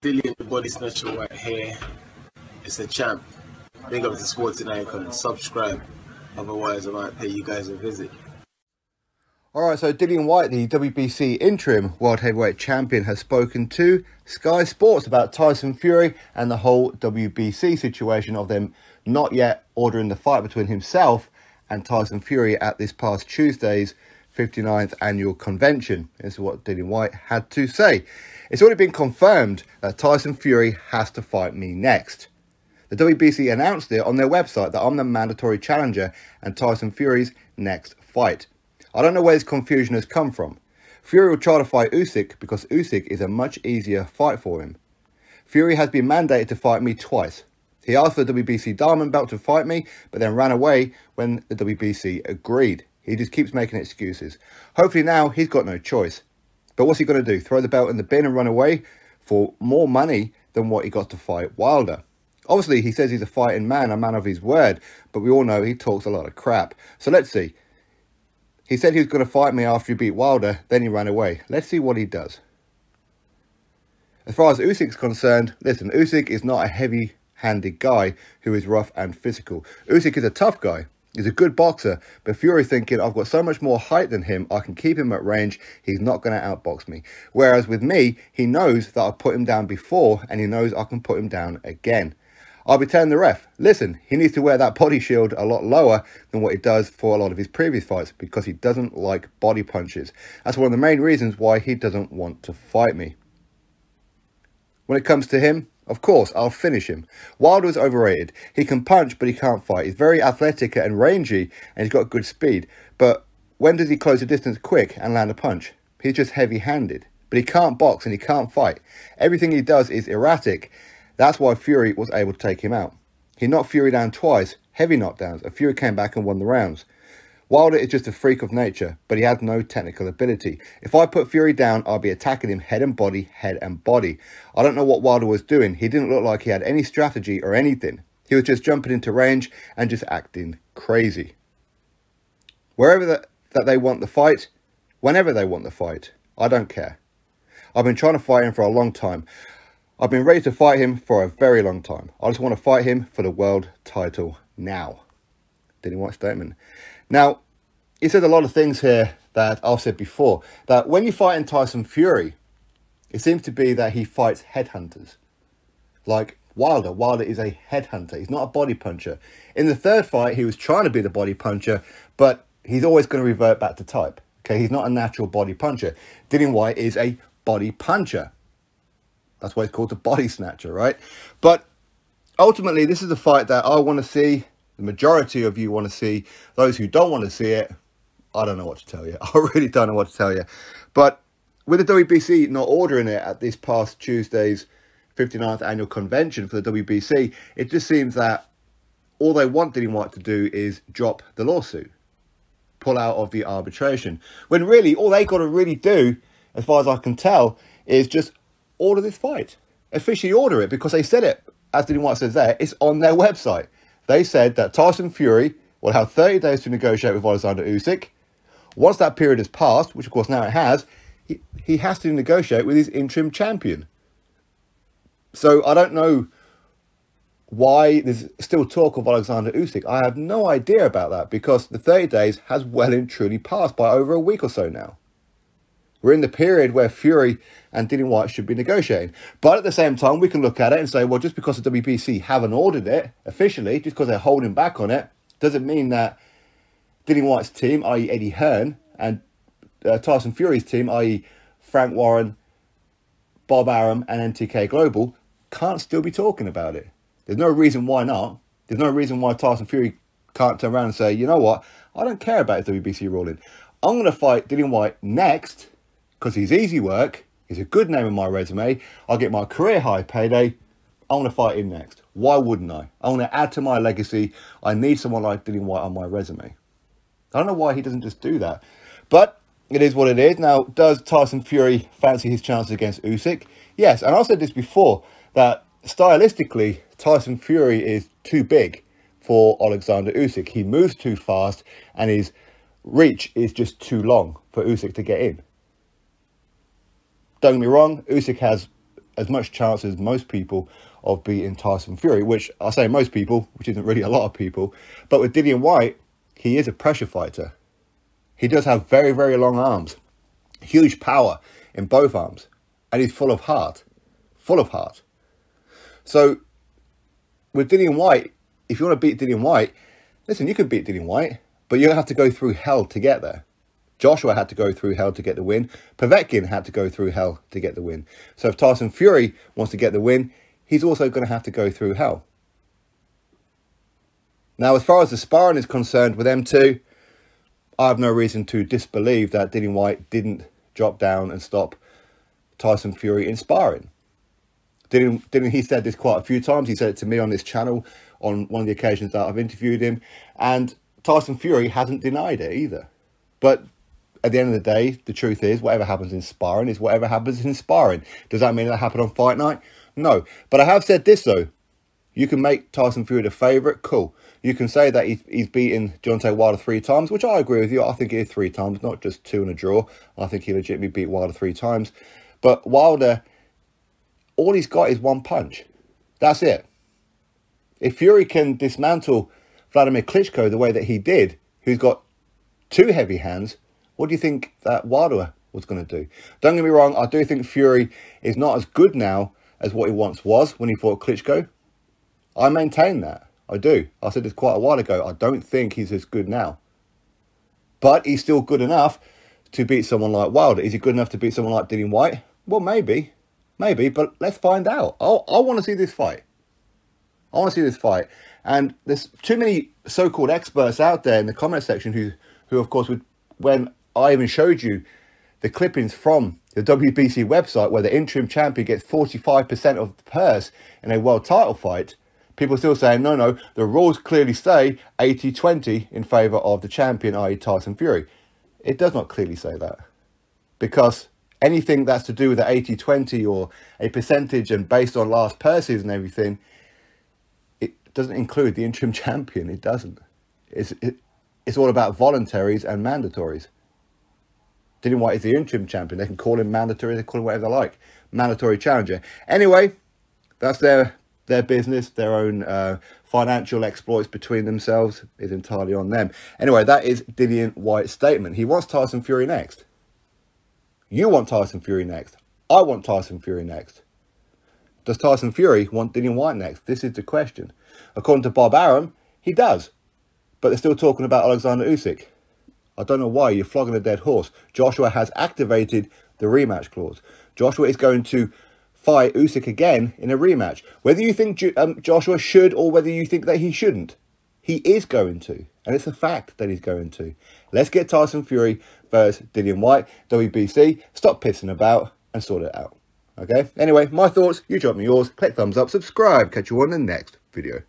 Dillian the Body Snatcher White here. It's a champ. Big up to Sporting Icon. Subscribe. Otherwise, I might pay you guys a visit. Alright, so Dillian Whyte, the WBC interim World Heavyweight Champion, has spoken to Sky Sports about Tyson Fury and the whole WBC situation of them not yet ordering the fight between himself and Tyson Fury at this past Tuesday's 59th annual convention. This is what Dillian Whyte had to say. It's already been confirmed that Tyson Fury has to fight me next. The WBC announced it on their website that I'm the mandatory challenger and Tyson Fury's next fight. I don't know where this confusion has come from. Fury will try to fight Usyk because Usyk is a much easier fight for him. Fury has been mandated to fight me twice. He asked for the WBC Diamond Belt to fight me, but then ran away when the WBC agreed. He just keeps making excuses. Hopefully now he's got no choice. But what's he going to do? Throw the belt in the bin and run away for more money than what he got to fight Wilder? Obviously, he says he's a fighting man, a man of his word, but we all know he talks a lot of crap. So let's see. He said he was going to fight me after he beat Wilder, then he ran away. Let's see what he does. As far as Usyk's concerned, listen, Usyk is not a heavy-handed guy who is rough and physical. Usyk is a tough guy. He's a good boxer, but Fury thinking, I've got so much more height than him, I can keep him at range, he's not going to outbox me. Whereas with me, he knows that I've put him down before, and he knows I can put him down again. I'll be telling the ref, listen, he needs to wear that body shield a lot lower than what he does for a lot of his previous fights, because he doesn't like body punches. That's one of the main reasons why he doesn't want to fight me. When it comes to him, of course, I'll finish him. Wilder is overrated. He can punch, but he can't fight. He's very athletic and rangy, and he's got good speed. But when does he close the distance quick and land a punch? He's just heavy-handed. But he can't box and he can't fight. Everything he does is erratic. That's why Fury was able to take him out. He knocked Fury down twice, heavy knockdowns, and Fury came back and won the rounds. Wilder is just a freak of nature, but he had no technical ability. If I put Fury down, I'll be attacking him head and body, head and body. I don't know what Wilder was doing. He didn't look like he had any strategy or anything. He was just jumping into range and just acting crazy. Wherever that they want the fight, whenever they want the fight, I don't care. I've been trying to fight him for a long time. I've been ready to fight him for a very long time. I just want to fight him for the world title now. Dillian Whyte statement. Now, he said a lot of things here that I've said before. That when you fight in Tyson Fury, it seems to be that he fights headhunters. Like Wilder. Wilder is a headhunter. He's not a body puncher. In the third fight, he was trying to be the body puncher, but he's always going to revert back to type. Okay, he's not a natural body puncher. Dillian Whyte is a body puncher. That's why it's called the body snatcher, right? But ultimately, this is a fight that I want to see. The majority of you want to see. Those who don't want to see it, I don't know what to tell you. I really don't know what to tell you. But with the WBC not ordering it at this past Tuesday's 59th annual convention for the WBC, it just seems that all they want Dillian Whyte to do is drop the lawsuit, pull out of the arbitration. When really, all they got to really do, as far as I can tell, is just order this fight. Officially order it, because they said it, as Dillian Whyte says there, it's on their website. They said that Tyson Fury will have 30 days to negotiate with Alexander Usyk. Once that period has passed, which of course now it has, he has to negotiate with his interim champion. So I don't know why there's still talk of Alexander Usyk. I have no idea about that, because the 30 days has well and truly passed by over a week or so now. We're in the period where Fury and Dillian Whyte should be negotiating. But at the same time, we can look at it and say, well, just because the WBC haven't ordered it officially, just because they're holding back on it, doesn't mean that Dillian Whyte's team, i.e. Eddie Hearn, and Tyson Fury's team, i.e. Frank Warren, Bob Arum, and NTK Global, can't still be talking about it. There's no reason why not. There's no reason why Tyson Fury can't turn around and say, you know what, I don't care about his WBC ruling. I'm going to fight Dillian Whyte next, because he's easy work, he's a good name on my resume, I'll get my career high payday, I want to fight him next. Why wouldn't I? I want to add to my legacy. I need someone like Dillian Whyte on my resume. I don't know why he doesn't just do that. But it is what it is. Now, does Tyson Fury fancy his chances against Usyk? Yes, and I said this before, that stylistically, Tyson Fury is too big for Alexander Usyk. He moves too fast, and his reach is just too long for Usyk to get in. Don't get me wrong, Usyk has as much chance as most people of beating Tyson Fury, which I say most people, which isn't really a lot of people. But with Dillian Whyte, he is a pressure fighter. He does have very, very long arms, huge power in both arms, and he's full of heart, So with Dillian Whyte, if you want to beat Dillian Whyte, listen, you can beat Dillian Whyte, but you're going to have to go through hell to get there. Joshua had to go through hell to get the win. Povetkin had to go through hell to get the win. So if Tyson Fury wants to get the win, he's also going to have to go through hell. Now, as far as the sparring is concerned with them two, I have no reason to disbelieve that Dillian Whyte didn't drop down and stop Tyson Fury in sparring. He said this quite a few times. He said it to me on this channel on one of the occasions that I've interviewed him. And Tyson Fury hasn't denied it either. But at the end of the day, the truth is, whatever happens in sparring is whatever happens in sparring. Does that mean that happened on fight night? No. But I have said this, though. You can make Tyson Fury the favourite. Cool. You can say that he's beaten Deontay Wilder 3 times, which I agree with you. I think it is 3 times, not just 2 and a draw. I think he legitimately beat Wilder 3 times. But Wilder, all he's got is 1 punch. That's it. If Fury can dismantle Vladimir Klitschko the way that he did, who's got 2 heavy hands, what do you think that Wilder was going to do? Don't get me wrong, I do think Fury is not as good now as what he once was when he fought Klitschko. I maintain that. I do. I said this quite a while ago. I don't think he's as good now. But he's still good enough to beat someone like Wilder. Is he good enough to beat someone like Dillian Whyte? Well, maybe. Maybe, but let's find out. I want to see this fight. I want to see this fight. And there's too many so-called experts out there in the comment section who of course, when I even showed you the clippings from the WBC website where the interim champion gets 45% of the purse in a world title fight, people are still saying, no, the rules clearly say 80-20 in favour of the champion, i.e. Tyson Fury. It does not clearly say that. Because anything that's to do with the 80-20 or a percentage and based on last purses and everything, it doesn't include the interim champion. It doesn't. It's all about voluntaries and mandatories. Dillian Whyte is the interim champion. They can call him mandatory. They call him whatever they like. Mandatory challenger. Anyway, that's their business. Their own financial exploits between themselves is entirely on them. Anyway, that is Dillian Whyte's statement. He wants Tyson Fury next. You want Tyson Fury next. I want Tyson Fury next. Does Tyson Fury want Dillian Whyte next? This is the question. According to Bob Arum, he does. But they're still talking about Alexander Usyk. I don't know why you're flogging a dead horse. Joshua has activated the rematch clause. Joshua is going to fight Usyk again in a rematch. Whether you think Joshua should or whether you think that he shouldn't, he is going to. And it's a fact that he's going to. Let's get Tyson Fury versus Dillian Whyte, WBC. Stop pissing about and sort it out. Okay? Anyway, my thoughts. You drop me yours. Click thumbs up. Subscribe. Catch you on the next video.